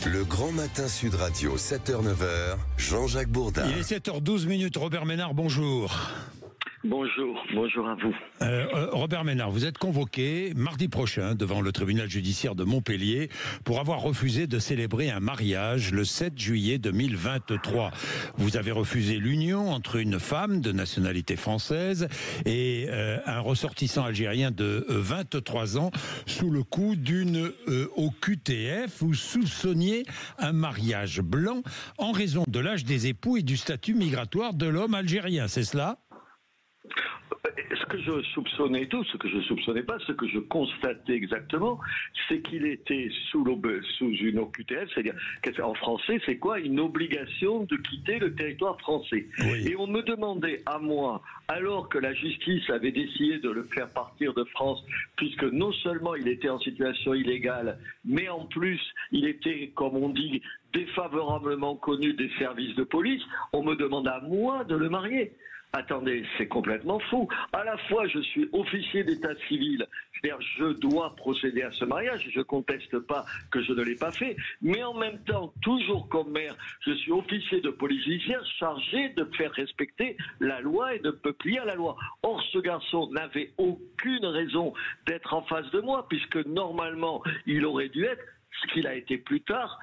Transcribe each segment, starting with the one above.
Le Grand Matin Sud Radio, 7h-9h, Jean-Jacques Bourdin. Il est 7h12, Robert Ménard, bonjour. Bonjour à vous. Robert Ménard, vous êtes convoqué mardi prochain devant le tribunal judiciaire de Montpellier pour avoir refusé de célébrer un mariage le 7 juillet 2023. Vous avez refusé l'union entre une femme de nationalité française et un ressortissant algérien de 23 ans sous le coup d'une OQTF. Vous soupçonniez un mariage blanc en raison de l'âge des époux et du statut migratoire de l'homme algérien, c'est cela ? Ce que je soupçonnais tout, ce que je soupçonnais pas, ce que je constatais exactement, c'est qu'il était sous une OQTF, c'est-à-dire qu'en français, c'est quoi? Une obligation de quitter le territoire français. Oui. Et on me demandait à moi, alors que la justice avait décidé de le faire partir de France, puisque non seulement il était en situation illégale, mais en plus, il était, comme on dit, défavorablement connu des services de police, on me demande à moi de le marier. Attendez, c'est complètement fou. À la fois, je suis officier d'état civil, c'est-à-dire je dois procéder à ce mariage, je ne conteste pas que je ne l'ai pas fait, mais en même temps, toujours comme maire, je suis officier de police judiciaire chargé de faire respecter la loi et de me plier à la loi. Or, ce garçon n'avait aucune raison d'être en face de moi, puisque normalement, il aurait dû être ce qu'il a été plus tard,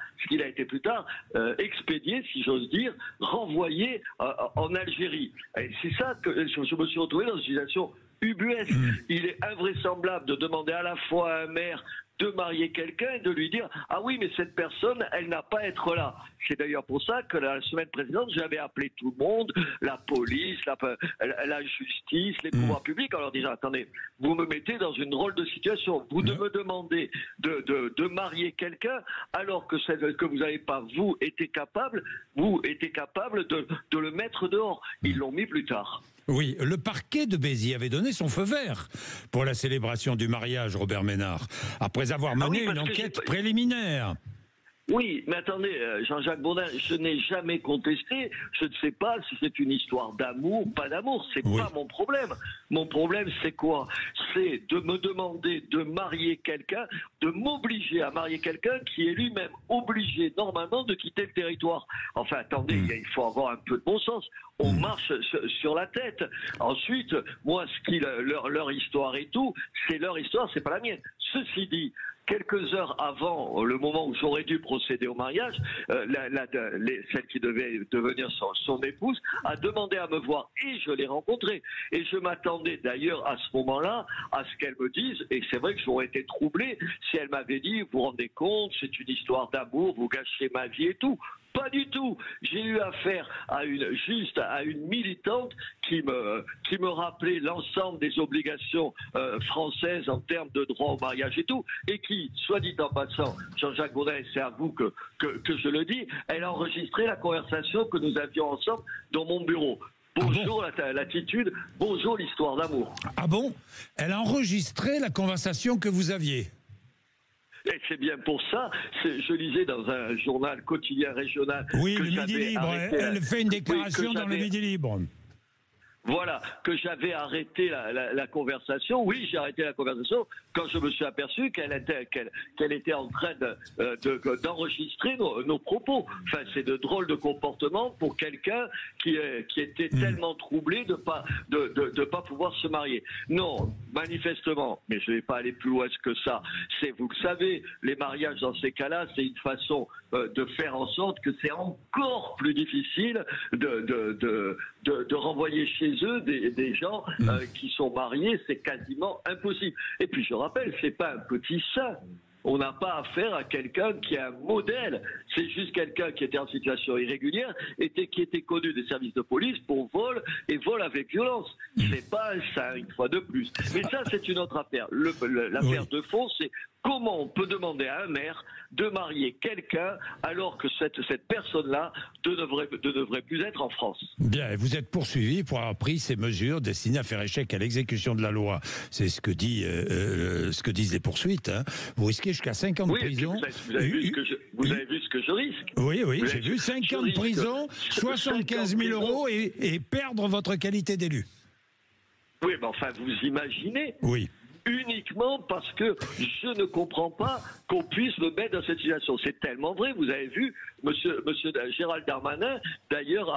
expédié, si j'ose dire, renvoyé en Algérie. Et c'est ça que je me suis retrouvé dans une situation ubuesque. Il est invraisemblable de demander à la fois à un maire de marier quelqu'un et de lui dire « Ah oui, mais cette personne, elle n'a pas à être là ». C'est d'ailleurs pour ça que la semaine précédente, j'avais appelé tout le monde, la police, la justice, les pouvoirs publics, en leur disant « Attendez, vous me mettez dans une drôle de situation. Vous me demandez de marier quelqu'un alors que vous n'avez pas, vous, été capable de le mettre dehors. » Ils l'ont mis plus tard. Oui, le parquet de Béziers avait donné son feu vert pour la célébration du mariage, Robert Ménard, après avoir mené une enquête préliminaire. Oui, mais attendez, Jean-Jacques Bourdin, je n'ai jamais contesté. Je ne sais pas si c'est une histoire d'amour ou pas d'amour. C'est pas mon problème. Mon problème, c'est quoi? C'est de me demander de marier quelqu'un, de m'obliger à marier quelqu'un qui est lui-même obligé normalement de quitter le territoire. Enfin, attendez, il faut avoir un peu de bon sens. On marche sur la tête. Ensuite, moi, leur histoire et tout, c'est leur histoire, c'est pas la mienne. Ceci dit, quelques heures avant le moment où j'aurais dû procéder au mariage, celle qui devait devenir son épouse a demandé à me voir et je l'ai rencontrée. Et je m'attendais d'ailleurs à ce moment-là à ce qu'elle me dise, et c'est vrai que j'aurais été troublé si elle m'avait dit, vous vous rendez compte, c'est une histoire d'amour, vous gâchez ma vie et tout. Pas du tout. J'ai eu affaire à une militante qui me rappelait l'ensemble des obligations françaises en termes de droit au mariage et tout, et qui, soit dit en passant, Jean-Jacques Bourdin, c'est à vous que je le dis, elle a enregistré la conversation que nous avions ensemble dans mon bureau. Bonjour l'attitude, bonjour l'histoire d'amour. Ah bon? Elle a enregistré la conversation que vous aviez? Et c'est bien pour ça, je lisais dans un journal quotidien régional. Oui, le Midi Libre, elle fait une déclaration dans le Midi Libre. Voilà, que j'avais arrêté la conversation. Oui, j'ai arrêté la conversation quand je me suis aperçu qu'elle était en train d'enregistrer nos propos. Enfin, c'est de drôles de comportement pour quelqu'un qui était tellement troublé de pas pouvoir se marier. Non, manifestement, mais je ne vais pas aller plus loin que ça. Vous le savez, les mariages dans ces cas-là, c'est une façon de faire en sorte que c'est encore plus difficile de renvoyer chez eux des gens qui sont mariés, c'est quasiment impossible. Et puis je rappelle, c'est pas un petit saint. On n'a pas affaire à quelqu'un qui est un modèle. C'est juste quelqu'un qui était en situation irrégulière, qui était connu des services de police pour vol et vol avec violence. C'est pas un saint, une fois de plus. Mais ça, c'est une autre affaire. L'affaire de fond, c'est comment on peut demander à un maire de marier quelqu'un alors que cette personne-là ne devrait plus être en France. Bien, vous êtes poursuivi pour avoir pris ces mesures destinées à faire échec à l'exécution de la loi. C'est ce que disent les poursuites. Hein. Vous risquez jusqu'à 5 ans de prison. Vous avez vu ce que je risque. Oui, j'ai vu 5 ans de prison, 75 000 euros et perdre votre qualité d'élu. Oui, mais enfin, vous imaginez. Oui. uniquement parce que je ne comprends pas qu'on puisse me mettre dans cette situation. C'est tellement vrai. Vous avez vu, monsieur Gérald Darmanin, d'ailleurs,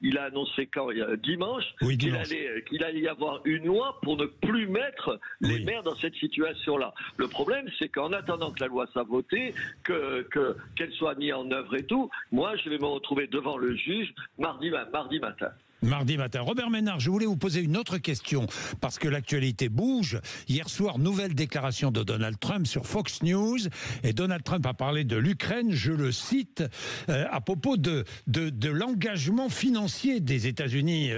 il a annoncé quand, dimanche, oui, qu'il allait y avoir une loi pour ne plus mettre les maires dans cette situation-là. Le problème, c'est qu'en attendant que la loi soit votée, qu'elle soit mise en œuvre et tout, moi, je vais me retrouver devant le juge mardi matin. Mardi matin. Robert Ménard, je voulais vous poser une autre question, parce que l'actualité bouge. Hier soir, nouvelle déclaration de Donald Trump sur Fox News, et Donald Trump a parlé de l'Ukraine, je le cite, à propos de l'engagement financier des États-Unis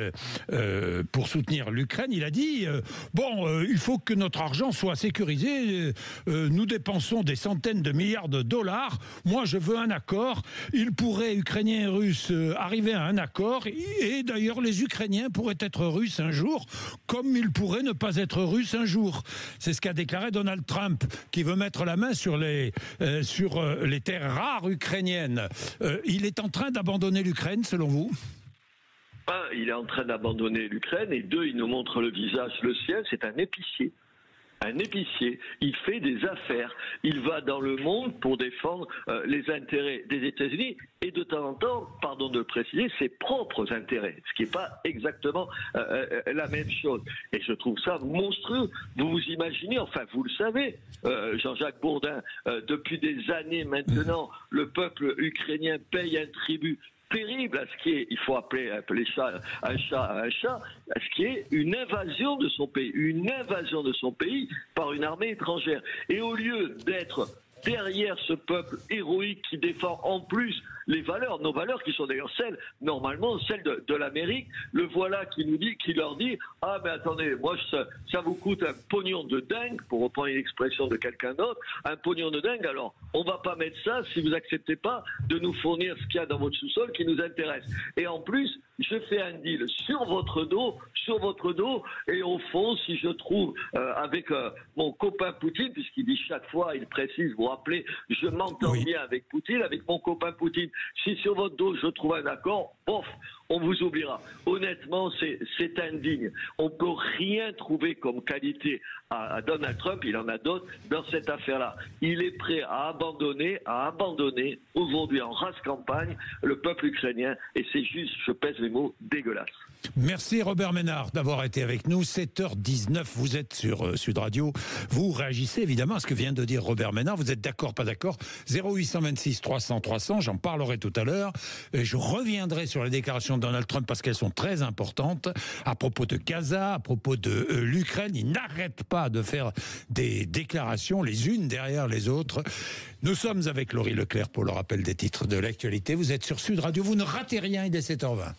pour soutenir l'Ukraine. Il a dit, il faut que notre argent soit sécurisé, nous dépensons des centaines de milliards de dollars, moi je veux un accord, il pourrait, Ukrainiens et Russes, arriver à un accord, et d'ailleurs les Ukrainiens pourraient être Russes un jour, comme ils pourraient ne pas être Russes un jour. C'est ce qu'a déclaré Donald Trump, qui veut mettre la main sur les terres rares ukrainiennes. Il est en train d'abandonner l'Ukraine, selon vous ? Un, il est en train d'abandonner l'Ukraine, et deux, il nous montre le visage, le sien, c'est un épicier. Un épicier, il fait des affaires, il va dans le monde pour défendre les intérêts des États-Unis et de temps en temps, pardon de le préciser, ses propres intérêts, ce qui n'est pas exactement la même chose. Et je trouve ça monstrueux. Vous vous imaginez, enfin vous le savez, Jean-Jacques Bourdin, depuis des années maintenant, le peuple ukrainien paye un tribut terrible à ce qui est, il faut appeler un chat, à ce qui est une invasion de son pays par une armée étrangère. Et au lieu d'être derrière ce peuple héroïque qui défend en plus les valeurs, nos valeurs qui sont d'ailleurs normalement celles de l'Amérique, le voilà qui leur dit « Ah mais attendez, moi ça vous coûte un pognon de dingue », pour reprendre une expression de quelqu'un d'autre, un pognon de dingue, alors on va pas mettre ça si vous acceptez pas de nous fournir ce qu'il y a dans votre sous-sol qui nous intéresse. Et en plus, je fais un deal sur votre dos, et au fond, si je trouve avec mon copain Poutine, puisqu'il dit chaque fois, il précise, vous vous rappelez, je m'entends bien avec Poutine, avec mon copain Poutine, si sur votre dos je trouve un accord, on vous oubliera. Honnêtement, c'est indigne. On ne peut rien trouver comme qualité à Donald Trump, il en a d'autres, dans cette affaire-là. Il est prêt à abandonner aujourd'hui en race campagne le peuple ukrainien, et c'est juste, je pèse les mots, dégueulasse. Merci Robert Ménard d'avoir été avec nous. 7h19, vous êtes sur Sud Radio. Vous réagissez évidemment à ce que vient de dire Robert Ménard. Vous êtes d'accord, pas d'accord ? 0826 300 300, j'en parlerai tout à l'heure. Je reviendrai sur les déclarations de Donald Trump parce qu'elles sont très importantes. À propos de Gaza, à propos de l'Ukraine, il n'arrête pas de faire des déclarations les unes derrière les autres. Nous sommes avec Laurie Leclerc pour le rappel des titres de l'actualité. Vous êtes sur Sud Radio, vous ne ratez rien, il est 7h20.